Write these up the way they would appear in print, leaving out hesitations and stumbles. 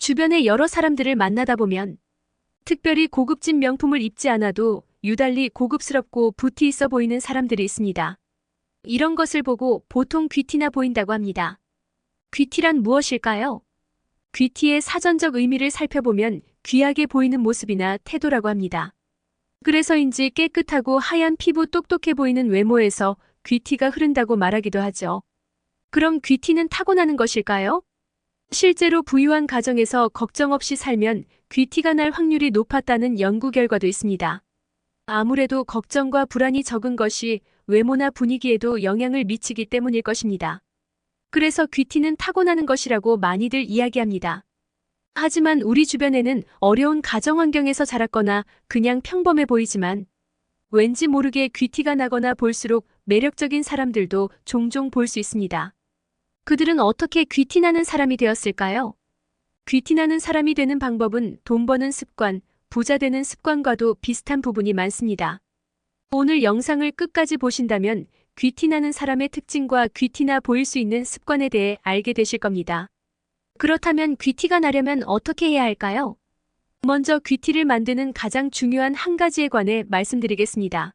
주변의 여러 사람들을 만나다 보면 특별히 고급진 명품을 입지 않아도 유달리 고급스럽고 부티 있어 보이는 사람들이 있습니다. 이런 것을 보고 보통 귀티나 보인다고 합니다. 귀티란 무엇일까요? 귀티의 사전적 의미를 살펴보면 귀하게 보이는 모습이나 태도라고 합니다. 그래서인지 깨끗하고 하얀 피부 똑똑해 보이는 외모에서 귀티가 흐른다고 말하기도 하죠. 그럼 귀티는 타고나는 것일까요? 실제로 부유한 가정에서 걱정 없이 살면 귀티가 날 확률이 높았다는 연구 결과도 있습니다. 아무래도 걱정과 불안이 적은 것이 외모나 분위기에도 영향을 미치기 때문일 것입니다. 그래서 귀티는 타고나는 것이라고 많이들 이야기합니다. 하지만 우리 주변에는 어려운 가정 환경에서 자랐거나 그냥 평범해 보이지만 왠지 모르게 귀티가 나거나 볼수록 매력적인 사람들도 종종 볼 수 있습니다. 그들은 어떻게 귀티나는 사람이 되었을까요? 귀티나는 사람이 되는 방법은 돈 버는 습관, 부자 되는 습관과도 비슷한 부분이 많습니다. 오늘 영상을 끝까지 보신다면 귀티나는 사람의 특징과 귀티나 보일 수 있는 습관에 대해 알게 되실 겁니다. 그렇다면 귀티가 나려면 어떻게 해야 할까요? 먼저 귀티를 만드는 가장 중요한 한 가지에 관해 말씀드리겠습니다.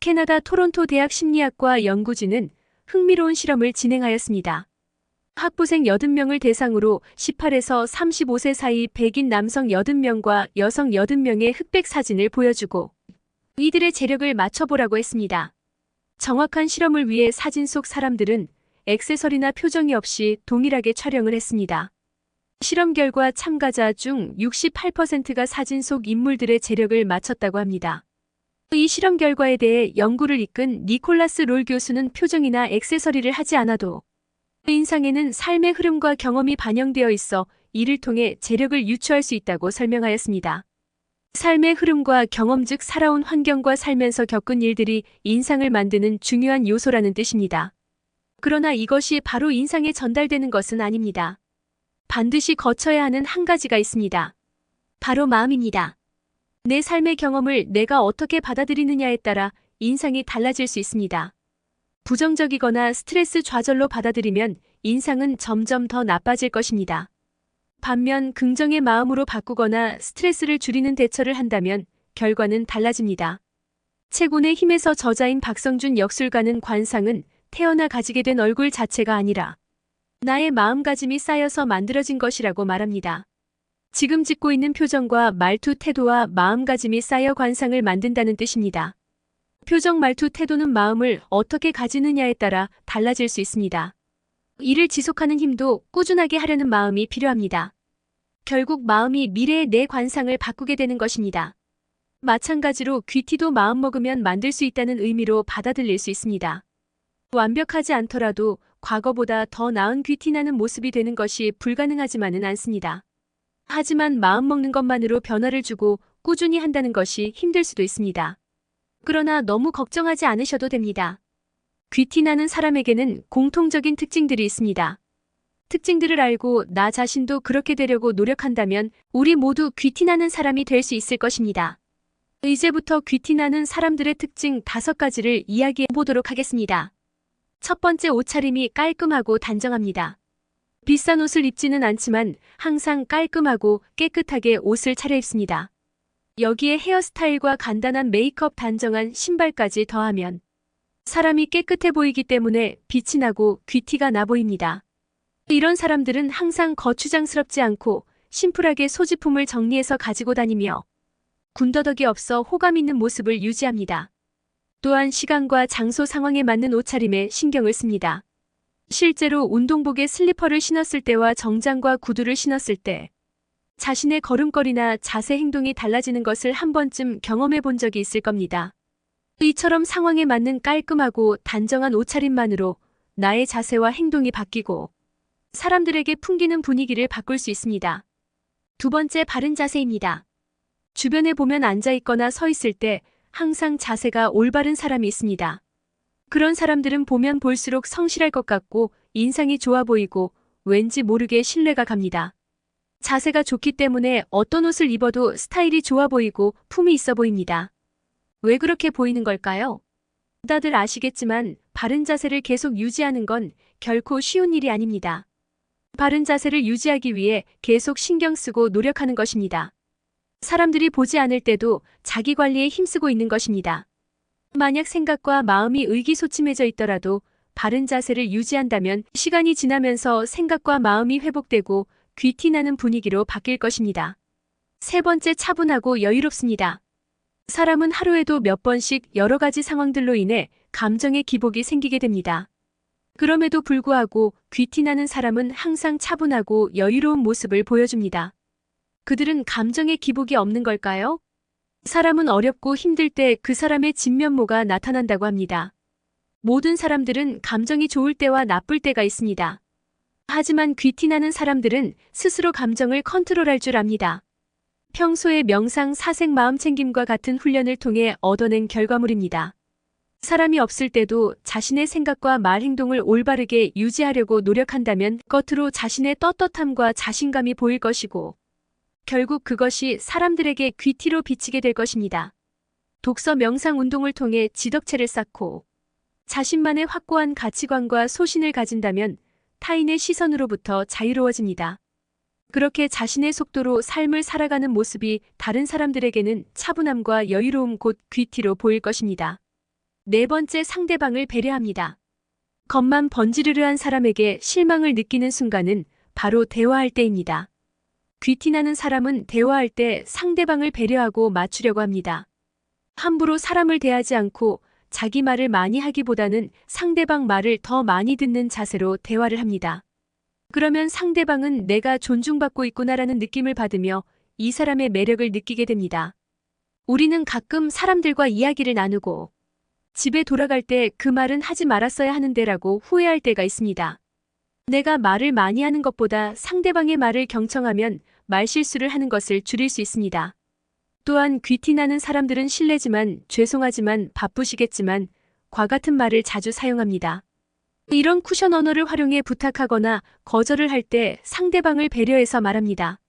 캐나다 토론토 대학 심리학과 연구진은 흥미로운 실험을 진행하였습니다. 학부생 80명을 대상으로 18에서 35세 사이 백인 남성 80명과 여성 80명의 흑백 사진을 보여주고 이들의 재력을 맞춰보라고 했습니다. 정확한 실험을 위해 사진 속 사람들은 액세서리나 표정이 없이 동일하게 촬영을 했습니다. 실험 결과 참가자 중 68%가 사진 속 인물들의 재력을 맞췄다고 합니다. 이 실험 결과에 대해 연구를 이끈 니콜라스 롤 교수는 표정이나 액세서리를 하지 않아도 인상에는 삶의 흐름과 경험이 반영되어 있어 이를 통해 재력을 유추할 수 있다고 설명하였습니다. 삶의 흐름과 경험 즉 살아온 환경과 살면서 겪은 일들이 인상을 만드는 중요한 요소라는 뜻입니다. 그러나 이것이 바로 인상에 전달되는 것은 아닙니다. 반드시 거쳐야 하는 한 가지가 있습니다. 바로 마음입니다. 내 삶의 경험을 내가 어떻게 받아들이느냐에 따라 인상이 달라질 수 있습니다. 부정적이거나 스트레스 좌절로 받아들이면 인상은 점점 더 나빠질 것입니다. 반면 긍정의 마음으로 바꾸거나 스트레스를 줄이는 대처를 한다면 결과는 달라집니다. 채군의 힘에서 저자인 박성준 역술가는 관상은 태어나 가지게 된 얼굴 자체가 아니라 나의 마음가짐이 쌓여서 만들어진 것이라고 말합니다. 지금 짓고 있는 표정과 말투 태도와 마음가짐이 쌓여 관상을 만든다는 뜻입니다. 표정 말투 태도는 마음을 어떻게 가지느냐에 따라 달라질 수 있습니다. 이를 지속하는 힘도 꾸준하게 하려는 마음이 필요합니다. 결국 마음이 미래의 내 관상을 바꾸게 되는 것입니다. 마찬가지로 귀티도 마음먹으면 만들 수 있다는 의미로 받아들일 수 있습니다. 완벽하지 않더라도 과거보다 더 나은 귀티나는 모습이 되는 것이 불가능하지만은 않습니다. 하지만 마음먹는 것만으로 변화를 주고 꾸준히 한다는 것이 힘들 수도 있습니다. 그러나 너무 걱정하지 않으셔도 됩니다. 귀티나는 사람에게는 공통적인 특징들이 있습니다. 특징들을 알고 나 자신도 그렇게 되려고 노력한다면 우리 모두 귀티나는 사람이 될 수 있을 것입니다. 이제부터 귀티나는 사람들의 특징 5가지를 이야기해 보도록 하겠습니다. 첫 번째, 옷차림이 깔끔하고 단정합니다. 비싼 옷을 입지는 않지만 항상 깔끔하고 깨끗하게 옷을 차려입습니다. 여기에 헤어스타일과 간단한 메이크업, 단정한 신발까지 더하면 사람이 깨끗해 보이기 때문에 빛이 나고 귀티가 나 보입니다. 이런 사람들은 항상 거추장스럽지 않고 심플하게 소지품을 정리해서 가지고 다니며 군더더기 없어 호감 있는 모습을 유지합니다. 또한 시간과 장소 상황에 맞는 옷차림에 신경을 씁니다. 실제로 운동복에 슬리퍼를 신었을 때와 정장과 구두를 신었을 때 자신의 걸음걸이나 자세 행동이 달라지는 것을 한 번쯤 경험해 본 적이 있을 겁니다. 이처럼 상황에 맞는 깔끔하고 단정한 옷차림만으로 나의 자세와 행동이 바뀌고 사람들에게 풍기는 분위기를 바꿀 수 있습니다. 두 번째, 바른 자세입니다. 주변에 보면 앉아있거나 서 있을 때 항상 자세가 올바른 사람이 있습니다. 그런 사람들은 보면 볼수록 성실할 것 같고 인상이 좋아 보이고 왠지 모르게 신뢰가 갑니다. 자세가 좋기 때문에 어떤 옷을 입어도 스타일이 좋아 보이고 품이 있어 보입니다. 왜 그렇게 보이는 걸까요? 다들 아시겠지만 바른 자세를 계속 유지하는 건 결코 쉬운 일이 아닙니다. 바른 자세를 유지하기 위해 계속 신경 쓰고 노력하는 것입니다. 사람들이 보지 않을 때도 자기 관리에 힘쓰고 있는 것입니다. 만약 생각과 마음이 의기소침해져 있더라도 바른 자세를 유지한다면 시간이 지나면서 생각과 마음이 회복되고 귀티나는 분위기로 바뀔 것입니다. 세 번째, 차분하고 여유롭습니다. 사람은 하루에도 몇 번씩 여러 가지 상황들로 인해 감정의 기복이 생기게 됩니다. 그럼에도 불구하고 귀티나는 사람은 항상 차분하고 여유로운 모습을 보여줍니다. 그들은 감정의 기복이 없는 걸까요? 사람은 어렵고 힘들 때 그 사람의 진면모가 나타난다고 합니다. 모든 사람들은 감정이 좋을 때와 나쁠 때가 있습니다. 하지만 귀티나는 사람들은 스스로 감정을 컨트롤할 줄 압니다. 평소의 명상, 사색, 마음챙김과 같은 훈련을 통해 얻어낸 결과물입니다. 사람이 없을 때도 자신의 생각과 말, 행동을 올바르게 유지하려고 노력한다면 겉으로 자신의 떳떳함과 자신감이 보일 것이고 결국 그것이 사람들에게 귀티로 비치게 될 것입니다. 독서, 명상, 운동을 통해 지덕체를 쌓고 자신만의 확고한 가치관과 소신을 가진다면 타인의 시선으로부터 자유로워집니다. 그렇게 자신의 속도로 삶을 살아가는 모습이 다른 사람들에게는 차분함과 여유로움, 곧 귀티로 보일 것입니다. 네 번째, 상대방을 배려합니다. 겉만 번지르르한 사람에게 실망을 느끼는 순간은 바로 대화할 때입니다. 귀티나는 사람은 대화할 때 상대방을 배려하고 맞추려고 합니다. 함부로 사람을 대하지 않고 자기 말을 많이 하기보다는 상대방 말을 더 많이 듣는 자세로 대화를 합니다. 그러면 상대방은 내가 존중받고 있구나라는 느낌을 받으며 이 사람의 매력을 느끼게 됩니다. 우리는 가끔 사람들과 이야기를 나누고 집에 돌아갈 때 그 말은 하지 말았어야 하는데라고 후회할 때가 있습니다. 내가 말을 많이 하는 것보다 상대방의 말을 경청하면 말실수를 하는 것을 줄일 수 있습니다. 또한 귀티나는 사람들은 실례지만 죄송하지만 바쁘시겠지만 과 같은 말을 자주 사용합니다. 이런 쿠션 언어를 활용해 부탁하거나 거절을 할 때 상대방을 배려해서 말합니다.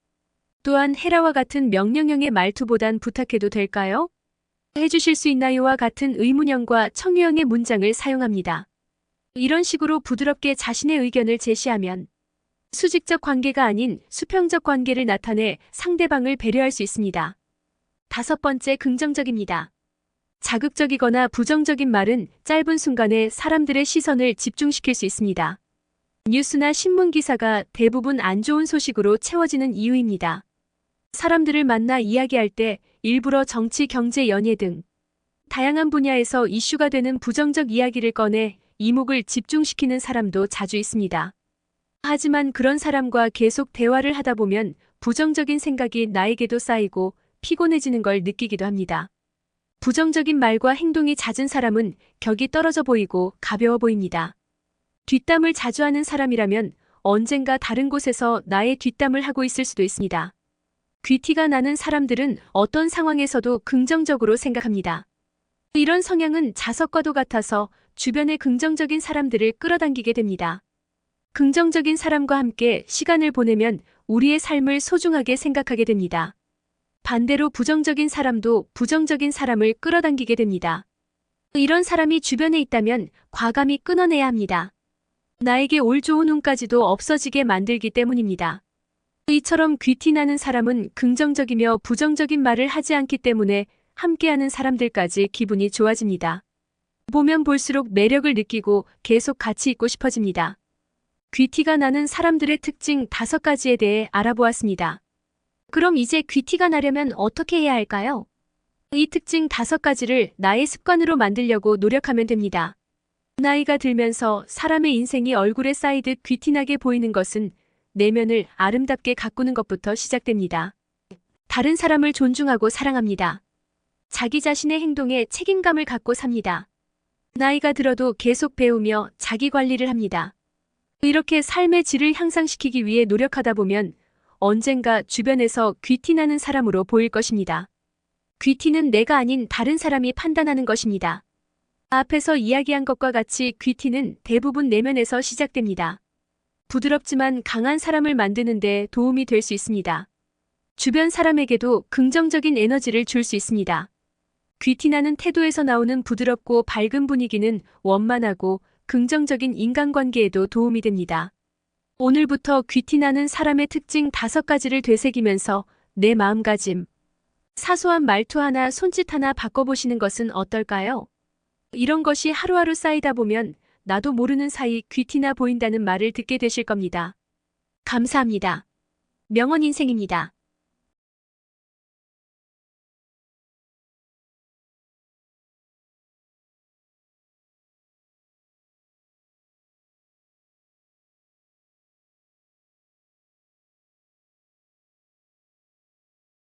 또한 해라와 같은 명령형의 말투보단 부탁해도 될까요? 해주실 수 있나요와 같은 의문형과 청유형의 문장을 사용합니다. 이런 식으로 부드럽게 자신의 의견을 제시하면 수직적 관계가 아닌 수평적 관계를 나타내 상대방을 배려할 수 있습니다. 다섯 번째, 긍정적입니다. 자극적이거나 부정적인 말은 짧은 순간에 사람들의 시선을 집중시킬 수 있습니다. 뉴스나 신문 기사가 대부분 안 좋은 소식으로 채워지는 이유입니다. 사람들을 만나 이야기할 때 일부러 정치, 경제, 연예 등 다양한 분야에서 이슈가 되는 부정적 이야기를 꺼내 이목을 집중시키는 사람도 자주 있습니다. 하지만 그런 사람과 계속 대화를 하다 보면 부정적인 생각이 나에게도 쌓이고 피곤해지는 걸 느끼기도 합니다. 부정적인 말과 행동이 잦은 사람은 격이 떨어져 보이고 가벼워 보입니다. 뒷담을 자주 하는 사람이라면 언젠가 다른 곳에서 나의 뒷담을 하고 있을 수도 있습니다. 귀티가 나는 사람들은 어떤 상황에서도 긍정적으로 생각합니다. 이런 성향은 자석과도 같아서 주변의 긍정적인 사람들을 끌어당기게 됩니다. 긍정적인 사람과 함께 시간을 보내면 우리의 삶을 소중하게 생각하게 됩니다. 반대로 부정적인 사람도 부정적인 사람을 끌어당기게 됩니다. 이런 사람이 주변에 있다면 과감히 끊어내야 합니다. 나에게 올 좋은 운까지도 없어지게 만들기 때문입니다. 이처럼 귀티나는 사람은 긍정적이며 부정적인 말을 하지 않기 때문에 함께하는 사람들까지 기분이 좋아집니다. 보면 볼수록 매력을 느끼고 계속 같이 있고 싶어집니다. 귀티가 나는 사람들의 특징 5가지에 대해 알아보았습니다. 그럼 이제 귀티가 나려면 어떻게 해야 할까요? 이 특징 5가지를 나의 습관으로 만들려고 노력하면 됩니다. 나이가 들면서 사람의 인생이 얼굴에 쌓이듯 귀티나게 보이는 것은 내면을 아름답게 가꾸는 것부터 시작됩니다. 다른 사람을 존중하고 사랑합니다. 자기 자신의 행동에 책임감을 갖고 삽니다. 나이가 들어도 계속 배우며 자기 관리를 합니다. 이렇게 삶의 질을 향상시키기 위해 노력하다 보면 언젠가 주변에서 귀티나는 사람으로 보일 것입니다. 귀티는 내가 아닌 다른 사람이 판단하는 것입니다. 앞에서 이야기한 것과 같이 귀티는 대부분 내면에서 시작됩니다. 부드럽지만 강한 사람을 만드는 데 도움이 될 수 있습니다. 주변 사람에게도 긍정적인 에너지를 줄 수 있습니다. 귀티나는 태도에서 나오는 부드럽고 밝은 분위기는 원만하고 긍정적인 인간관계에도 도움이 됩니다. 오늘부터 귀티나는 사람의 특징 5가지를 되새기면서 내 마음가짐, 사소한 말투 하나, 손짓 하나 바꿔보시는 것은 어떨까요? 이런 것이 하루하루 쌓이다 보면 나도 모르는 사이 귀티나 보인다는 말을 듣게 되실 겁니다. 감사합니다. 명언인생입니다.